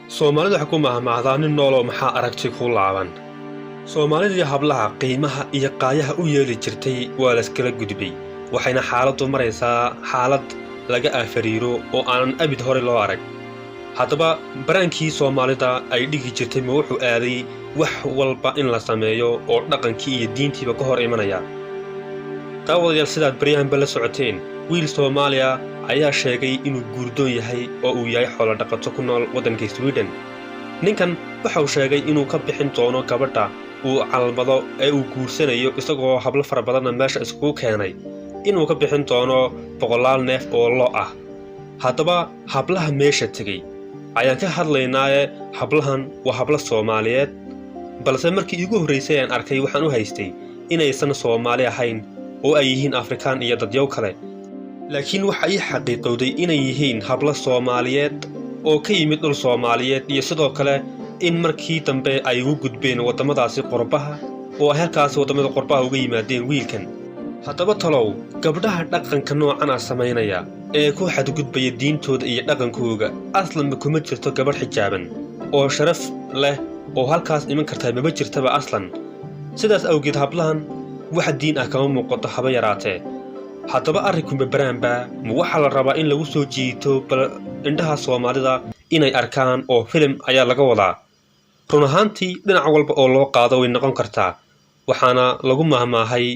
Soomaalida waxa ku mahmaahdaa nin nool oo maxaa aragti ku laaban. Soomaalida hablaha qiimaha iyo qaayaha u yeeli jirtay waa la iskala gudbay. Waxayna xaaladdu maraysaa xaalad laga afariiro oo aan abid hore loo arag. Haddaba baraankii Soomaalida ay dhigi jirtay ma wuxuu aaday wax walba in la sameeyo oo dhaqankii iyo diintiiba ka hor imanaya. Daawadayaal sidaad baryahanba la socoteen, wiil Soomaaliya ayaa sheegay inuu guurdoon yahay oo uu yahay xoolo dhaqato ku nool waddanka Sweden. Ninkan waxa uu sheegay inuu ka bixin doono gabadha uu calmado ee uu guursanayo isagoo hablo fara badan meesha isku keenay inuu ka bixin doono 100 neef oo lo ah. Haddaba hablaha meesha tagay ayaan ka hadlaynaa hablahan waa hablo Soomaaliyeed balse markii ugu horeysay aan arkay waxaan u haystay inaysan Soomaali ahayn oo ay yihiin Afrikaan iyo dadyow kale. laakiin waxa ay xaqiiqowday inay yihiin hablo Soomaaliyeed oo ka yimid dhul Soomaaliyeed iyo sidoo kale in markii dambe ay ugu gudbeen wadamadaasi qurbaha oo halkaas wadamada qurbaha uga yimaadeen wiilkan. Haddaba talow gabdhaha dhaqanka noocan ah sameynaya ee ku xadgudbaya diintooda iyo dhaqankooda aslan kuma jirto gabadh xijaaban oo sharaf leh oo halkaas iman kartaa ma jirtaba aslan. sidaas awgeed hablahan wax diin ah kama muuqato haba yaraatee. haddaba arrinku baraanba waxa la rabaa in lagu soo jiito indhaha Soomaalida inay arkaan oo film ayaa laga wadaa. run ahaantii dhinac walba oo loo qaado way noqon kartaa. waxaana lagu mahmaahay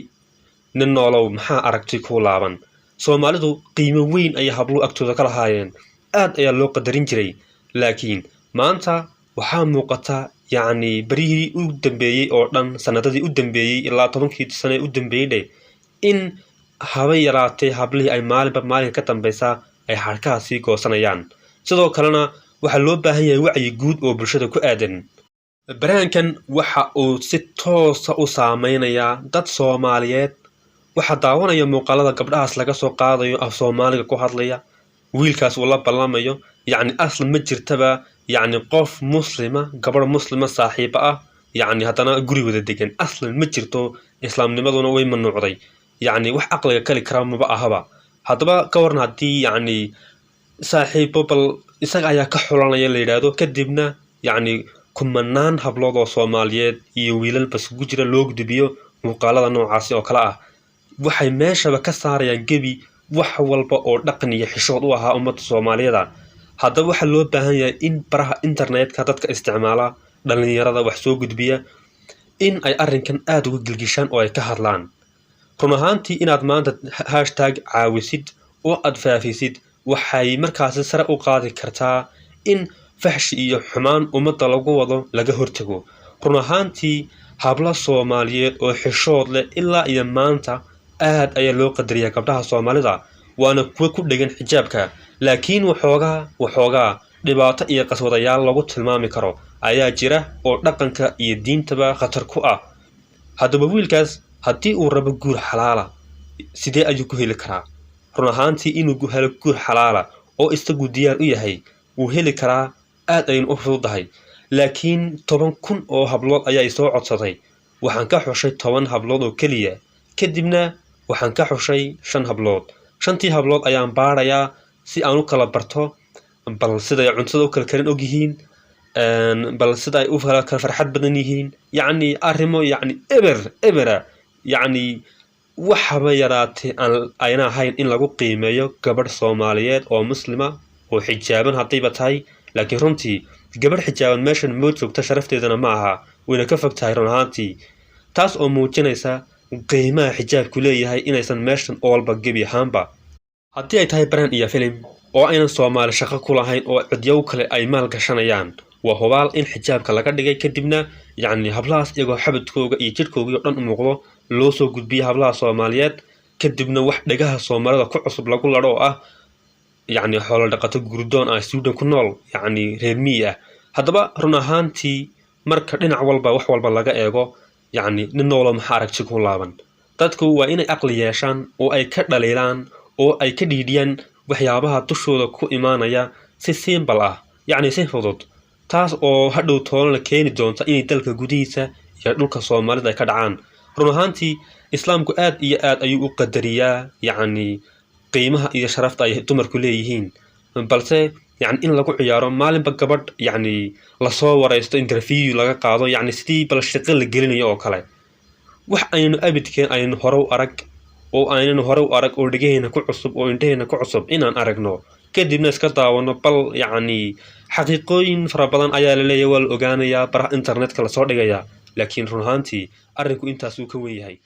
nin noolow maxaa aragti ku laaban. Soomaalidu qiimo weyn ay hablo agtooda ka lahaayeen, aad ayaa loo qadarin jiray. laakiin maanta waxaa muuqata barihii u dambeeyay oo dhan sanadadii u dambeeyay ilaa 10 sano u dambeeyay in haba yaraatee hablihii ay maalinba maalin ka dambaysa ay harkaha sii goosanayaan. sidoo kalena waxa loo baahan yahay wacyi guud oo bulshada ku aadan. baraankan waxa uu si toos ah u saameynaya dad Soomaaliyeed. waxa daawanaya muuqaalada gabdhahaas laga soo qaadayo af Soomaaliga ku hadlaya, wiilkaas uu la ballamayo aslan ma jirtaba qof muslima gabadh muslima saaxiib ah haddana guri wada degan aslan ma jirto. islaamnimaduna way mamnuucday wax aqliga kali kara maba ahaba. haddaba ka waran haddii saaxiibo bal isaga ayaa ka xulanaya la yidhaahdo kadibna kumanaan hablood oo Soomaaliyeed iyo wiilal bas ku jira loo gudbiyo muuqaalada noocaasi oo kale ah. waxay meeshaba ka saarayaan gebi wax walba oo dhaqan iyo xishood u ahaa ummadda Soomaaliyeed. haddaba waxa loo baahan yahay in baraha internetka dadka isticmaala dhalinyarada wax soo gudbiya in ay arrinkan aad uga gilgishaan oo ay ka hadlaan. run ahaantii inaad maanta #caawisid oo aad faafisid waxay markaasi sare u qaadi kartaa in fahshi iyo xumaan ummadda lagu wado laga hortago. run ahaantii hablo Soomaaliyeed oo xishood leh ilaa iyo maanta aad ayaa loo qadariyaa gabdhaha Soomaalida, waana kuwa ku dhagan xijaabka. laakiin waxoogaa dhibaato iyo qaswadayaal lagu tilmaami karo ayaa jira oo dhaqanka iyo diintaba khatar ku ah. haddaba wiilkaas haddii uu rabo guur xalaala sidee ayuu ku heli karaa? run ahaantii inuu helo guur xalaala oo isagu diyaar u yahay wuu heli karaa, aad ayaynu u fududahay. laakiin 10,000 oo hablood ayaa soo codsaday. waxaan ka xushay 10 hablood oo keliya, kadibna waxaan ka xushay 5 hablood. 5tii hablood ayaan baarayaa si aan u kala barto bal sida ay cuntada u kala karin og yihiin, bal sida ay u kala farxad badan yihiin, arrimo ebera waxaba yaraatee ayna ahayn in lagu qiimeeyo gabadh Soomaaliyeed oo muslima oo xijaaban haddayba tahay. laakiin runtii gabadh xijaaban meeshan ma joogta, sharafteedana ma aha, wayna ka fog tahay run ahaantii. taas oo muujinaysa qiimaha xijaabku leeyahay inaysan meeshan oolba gebi ahaanba. haddii ay tahay baraan iyo filim oo aynan Soomaali shaqo ku lahayn oo cidyow kale ay maal gashanayaan, waa hubaal in xijaabka laga dhigay kadibna hablahaas iyagoo xabadkooga iyo jidhkooga oo dhan u muuqdo loo soo gudbiyo hablaha Soomaaliyeed, kadibna wax dhagaha Soomaalida ku cusub lagu ladho oo ah xoolo dhaqato guurdoon ah Sweden ku nool reer miyi ah. haddaba run ahaantii marka dhinac walba wax walba laga eego nin noolo maxaa aragti ku laaban. dadku waa inay aqli yeeshaan oo ay ka dhaliilaan oo ay ka dhiidhiyaan waxyaabaha dushooda ku imaanaya si simple ah si fudud, taas oo hadhow toona keeni doonta inay dalka gudihiisa iyo dhulka Soomaalida ay ka dhacaan. run ahaantii islaamku aad iyo aad ayuu u qadariyaa qiimaha iyo sharafta ay dumarku leeyihiin, balse يعني إن lagu ciyaaro maalinba gabadh يعني lasoo wareysto interview laga qaado يعني sidii bal shaqo la gelinayo oo kale wax aynu abidkeen aynu hore u arag oo dhigayna ku cusub oo indheena ku cusub inaan aragno kadibna iska daawano bal يعني xaqiiqooyin fara badan ayaa la leeyahay wal ogaanaya baraha internetka la soo dhigaya laakiin run ahaantii arrinku intaas uu ka weyn yahay